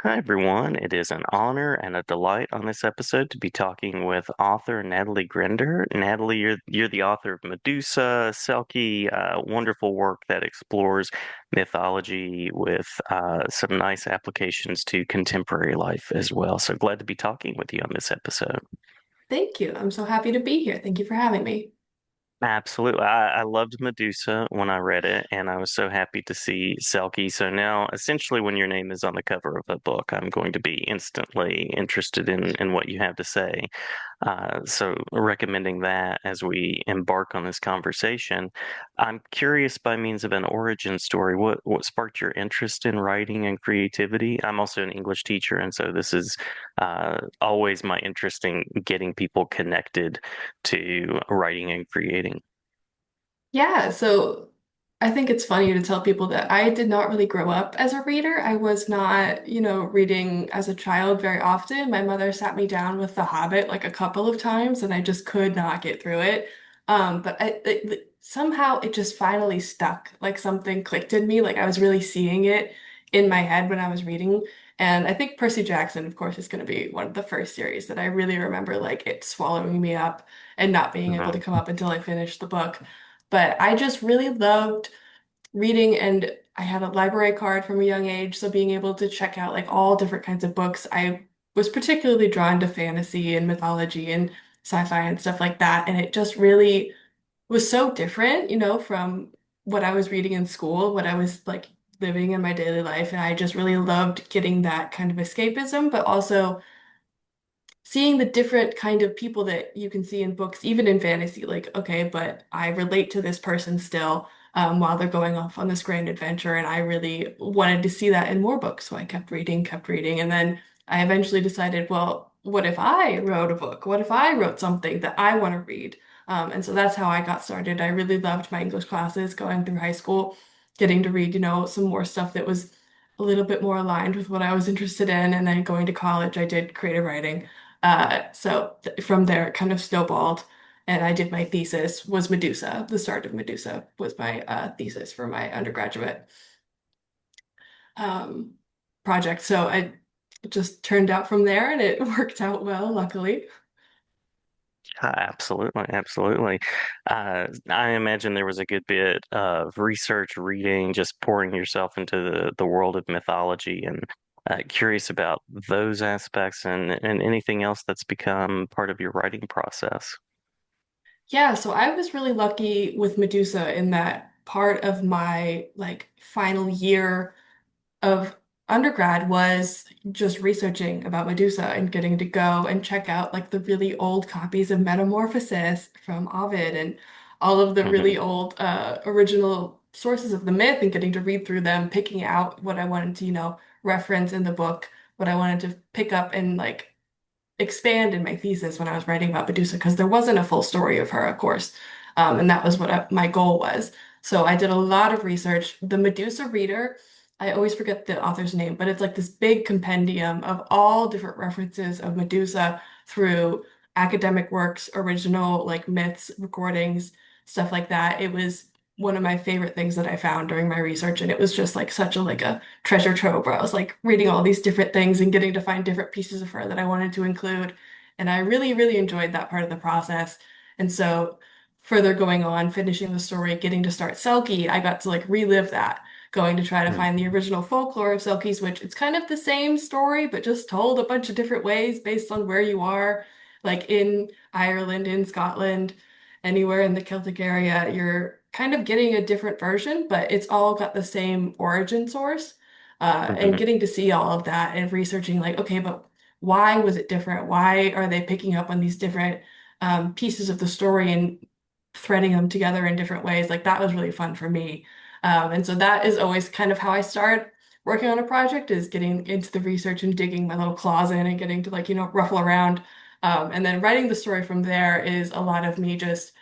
Hi, everyone. It is an honor and a delight on this episode to be talking with author Nataly Gruender. Nataly, you're the author of Medusa, Selkie, wonderful work that explores mythology with some nice applications to contemporary life as well. So glad to be talking with you on this episode. Thank you. I'm so happy to be here. Thank you for having me. Absolutely. I loved Medusa when I read it, and I was so happy to see Selkie. So now, essentially, when your name is on the cover of a book, I'm going to be instantly interested in what you have to say. So, recommending that as we embark on this conversation, I'm curious by means of an origin story, what sparked your interest in writing and creativity? I'm also an English teacher, and so this is always my interest in getting people connected to writing and creating. Yeah, so I think it's funny to tell people that I did not really grow up as a reader. I was not, reading as a child very often. My mother sat me down with The Hobbit like a couple of times and I just could not get through it. Somehow it just finally stuck. Like something clicked in me. Like I was really seeing it in my head when I was reading. And I think Percy Jackson, of course, is going to be one of the first series that I really remember like it swallowing me up and not being able to Mhm. come up until I finished the book. But I just really loved reading, and I had a library card from a young age, so being able to check out like all different kinds of books. I was particularly drawn to fantasy and mythology and sci-fi and stuff like that, and it just really was so different, from what I was reading in school, what I was like living in my daily life, and I just really loved getting that kind of escapism, but also seeing the different kind of people that you can see in books, even in fantasy, like, okay, but I relate to this person still while they're going off on this grand adventure. And I really wanted to see that in more books. So I kept reading. And then I eventually decided, well, what if I wrote a book? What if I wrote something that I want to read? And so that's how I got started. I really loved my English classes going through high school, getting to read, some more stuff that was a little bit more aligned with what I was interested in. And then going to college, I did creative writing. From there, it kind of snowballed, and I did my thesis was Medusa. The start of Medusa was my thesis for my undergraduate um, project. So I it just turned out from there, and it worked out well, luckily. Absolutely, absolutely. I imagine there was a good bit of research, reading, just pouring yourself into the world of mythology, and curious about those aspects and anything else that's become part of your writing process. Yeah, so I was really lucky with Medusa in that part of my like final year of undergrad was just researching about Medusa and getting to go and check out like the really old copies of Metamorphosis from Ovid and all of the Hmm. really old original sources of the myth and getting to read through them, picking out what I wanted to, reference in the book, what I wanted to pick up and like expand in my thesis when I was writing about Medusa because there wasn't a full story of her, of course. And that was what my goal was. So I did a lot of research. The Medusa Reader, I always forget the author's name, but it's like this big compendium of all different references of Medusa through academic works, original like myths, recordings, stuff like that. It was one of my favorite things that I found during my research, and it was just like such a like a treasure trove where I was like reading all these different things and getting to find different pieces of her that I wanted to include. And I really, really enjoyed that part of the process. And so further going on, finishing the story, getting to start Selkie, I got to like relive that, going to try to find the original folklore of Selkies, which it's kind of the same story, but just told a bunch of different ways based on where you are, like in Ireland, in Scotland, anywhere in the Celtic area, you're kind of getting a different version, but it's all got the same origin source. And Hmm. getting to see all of that and researching, like, okay, but why was it different? Why are they picking up on these different pieces of the story and threading them together in different ways? Like, that was really fun for me. And so that is always kind of how I start working on a project is getting into the research and digging my little claws in and getting to like, ruffle around. And then writing the story from there is a lot of me just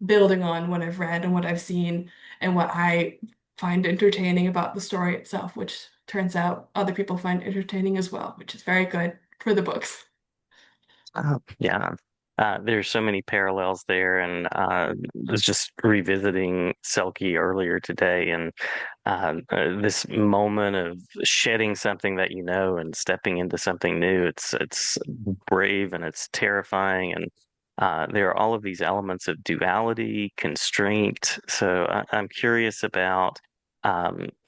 building on what I've read and what I've seen and what I find entertaining about the story itself, which turns out other people find entertaining as well, which is very good for the books. Yeah. There's so many parallels there, and was just revisiting Selkie earlier today, and this moment of shedding something that you know and stepping into something new. It's brave and it's terrifying, and there are all of these elements of duality, constraint. So I'm curious about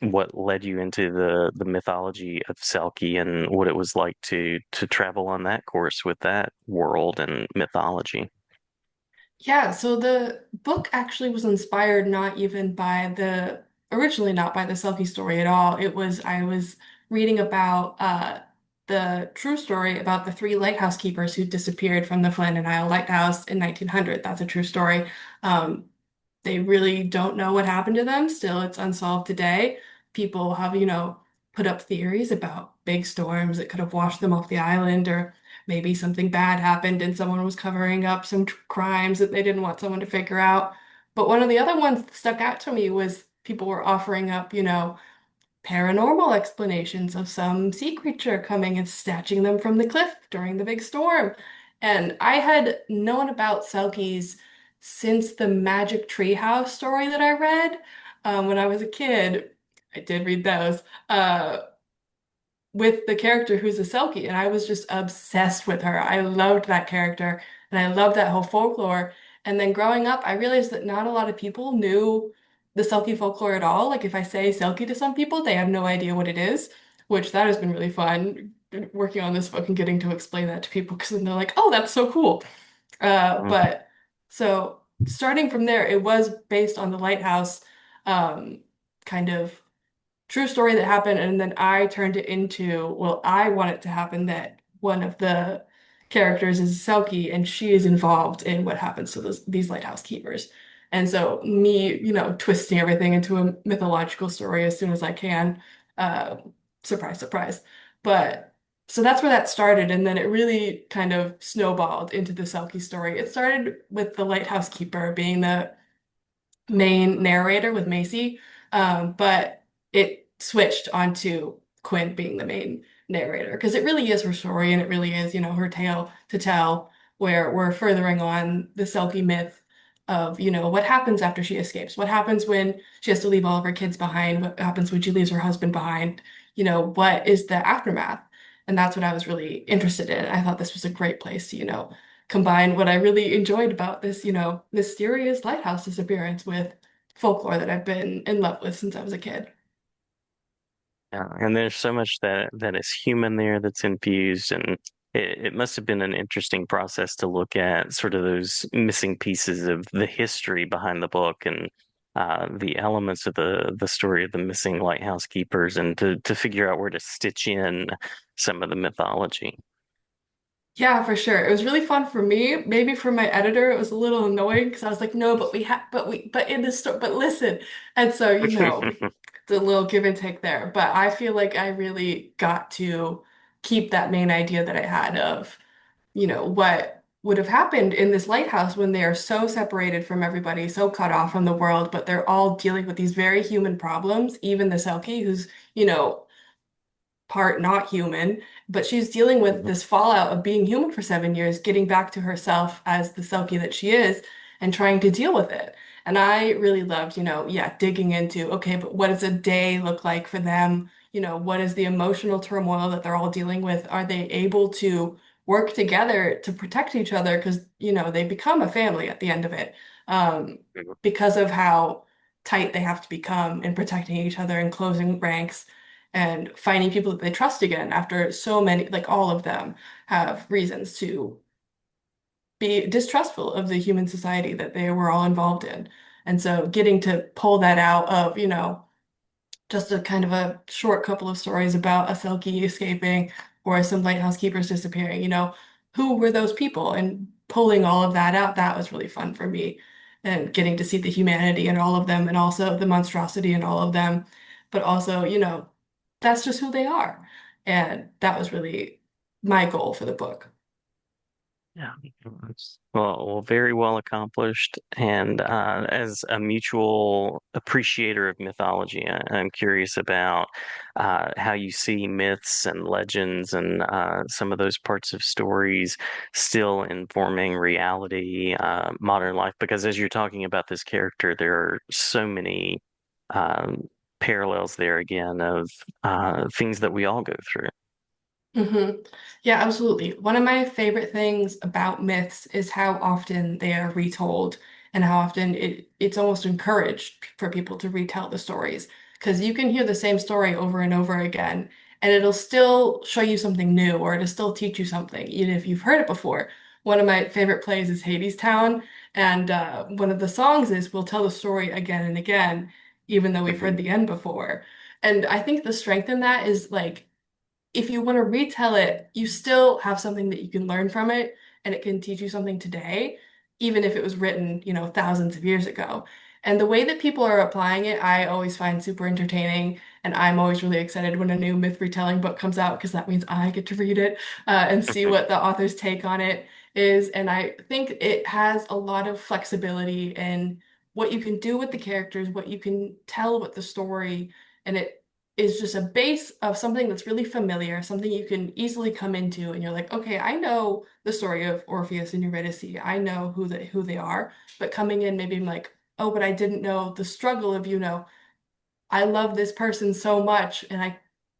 what led you into the mythology of Selkie and what it was like to travel on that course with that world and mythology. Yeah, so the book actually was inspired not even by the originally not by the Selkie story at all. It was I was reading about the true story about the three lighthouse keepers who disappeared from the Flynn and Isle Lighthouse in 1900. That's a true story. Um, they really don't know what happened to them. Still, it's unsolved today. People have, put up theories about big storms that could have washed them off the island, or maybe something bad happened and someone was covering up some crimes that they didn't want someone to figure out. But one of the other ones that stuck out to me was people were offering up, paranormal explanations of some sea creature coming and snatching them from the cliff during the big storm. And I had known about Selkies since the Magic Treehouse story that I read when I was a kid. I did read those. With the character who's a Selkie, and I was just obsessed with her. I loved that character, and I loved that whole folklore. And then growing up, I realized that not a lot of people knew the Selkie folklore at all. Like if I say Selkie to some people, they have no idea what it is, which that has been really fun working on this book and getting to explain that to people because then they're like, "Oh, that's so cool." But so starting from there, it was based on the lighthouse, um, kind of true story that happened, and then I turned it into, well, I want it to happen that one of the characters is Selkie and she is involved in what happens to these lighthouse keepers. And so me, twisting everything into a mythological story as soon as I can. Uh, Surprise, surprise. But so that's where that started, and then it really kind of snowballed into the Selkie story. It started with the lighthouse keeper being the main narrator with Macy, but it switched onto Quinn being the main narrator because it really is her story and it really is, her tale to tell, where we're furthering on the Selkie myth of, what happens after she escapes, what happens when she has to leave all of her kids behind, what happens when she leaves her husband behind, what is the aftermath? And that's what I was really interested in. I thought this was a great place to, combine what I really enjoyed about this, mysterious lighthouse disappearance with folklore that I've been in love with since I was a kid. Yeah, and there's so much that is human there that's infused, and it must have been an interesting process to look at sort of those missing pieces of the history behind the book and the elements of the story of the missing lighthouse keepers, and to figure out where to stitch in some of the mythology. Yeah, for sure. It was really fun for me. Maybe for my editor, it was a little annoying because I was like, no, but in this story, but listen. And so, the little give and take there. But I feel like I really got to keep that main idea that I had of, what would have happened in this lighthouse when they are so separated from everybody, so cut off from the world, but they're all dealing with these very human problems. Even the Selkie, who's, part not human, but she's dealing with this fallout of being human for 7 years, getting back to herself as the Selkie that she is and trying to deal with it. And I really loved, yeah, digging into, okay, but what does a day look like for them? What is the emotional turmoil that they're all dealing with? Are they able to work together to protect each other? Because, they become a family at the end of it, um, because of how tight they have to become in protecting each other and closing ranks and finding people that they trust again after so many, like all of them have reasons to be distrustful of the human society that they were all involved in. And so getting to pull that out of, just a kind of a short couple of stories about a Selkie escaping or some lighthouse keepers disappearing, who were those people? And pulling all of that out, that was really fun for me. And getting to see the humanity in all of them and also the monstrosity in all of them. But also, that's just who they are. And that was really my goal for the book. Yeah. Well, very well accomplished. And as a mutual appreciator of mythology, I'm curious about how you see myths and legends and some of those parts of stories still informing reality, modern life. Because as you're talking about this character, there are so many um, parallels there again of things that we all go through. hmm Yeah, absolutely. One of my favorite things about myths is how often they are retold and how often it's almost encouraged for people to retell the stories. Because you can hear the same story over and over again, and it'll still show you something new or it'll still teach you something, even if you've heard it before. One of my favorite plays is Hades Town, and one of the songs is We'll tell the story again and again, even though we've heard Mhm. the end before. And I think the strength in that is like if you want to retell it, you still have something that you can learn from it, and it can teach you something today, even if it was written, thousands of years ago. And the way that people are applying it, I always find super entertaining. And I'm always really excited when a new myth retelling book comes out because that means I get to read it and see what the author's take on it is. And I think it has a lot of flexibility in what you can do with the characters, what you can tell with the story. And it is just a base of something that's really familiar, something you can easily come into, and you're like, okay, I know the story of Orpheus and Eurydice. I know who they are, but coming in maybe I'm like, oh, but I didn't know the struggle of, I love this person so much and I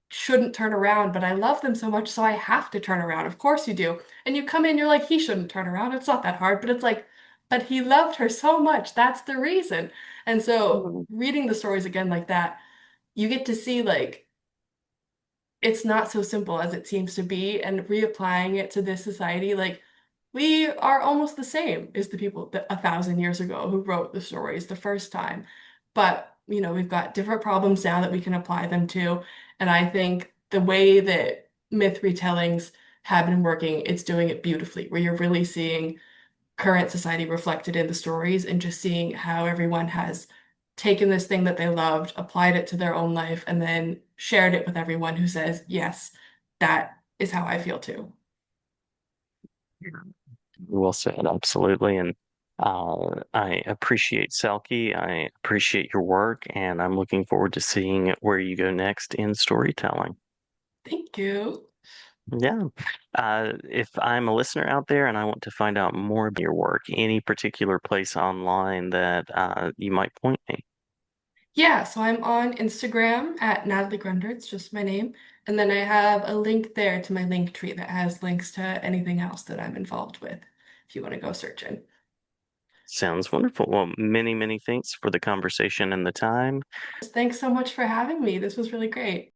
shouldn't turn around, but I love them so much, so I have to turn around. Of course you do. And you come in, you're like, he shouldn't turn around. It's not that hard, but it's like, but he loved her so much. That's the reason. And so Mhm. reading the stories again like that, you get to see like it's not so simple as it seems to be, and reapplying it to this society, like we are almost the same as the people that 1,000 years ago who wrote the stories the first time. But, we've got different problems now that we can apply them to. And I think the way that myth retellings have been working, it's doing it beautifully, where you're really seeing current society reflected in the stories and just seeing how everyone has taken this thing that they loved, applied it to their own life, and then shared it with everyone who says, yes, that is how I feel too. Well said, absolutely. And I appreciate Selkie. I appreciate your work, and I'm looking forward to seeing where you go next in storytelling. Thank you. Yeah. If I'm a listener out there and I want to find out more about your work, any particular place online that you might point me? Yeah, so I'm on Instagram at Nataly Gruender. It's just my name. And then I have a link there to my link tree that has links to anything else that I'm involved with if you want to go searching. Sounds wonderful. Well, many, many thanks for the conversation and the time. Thanks so much for having me. This was really great.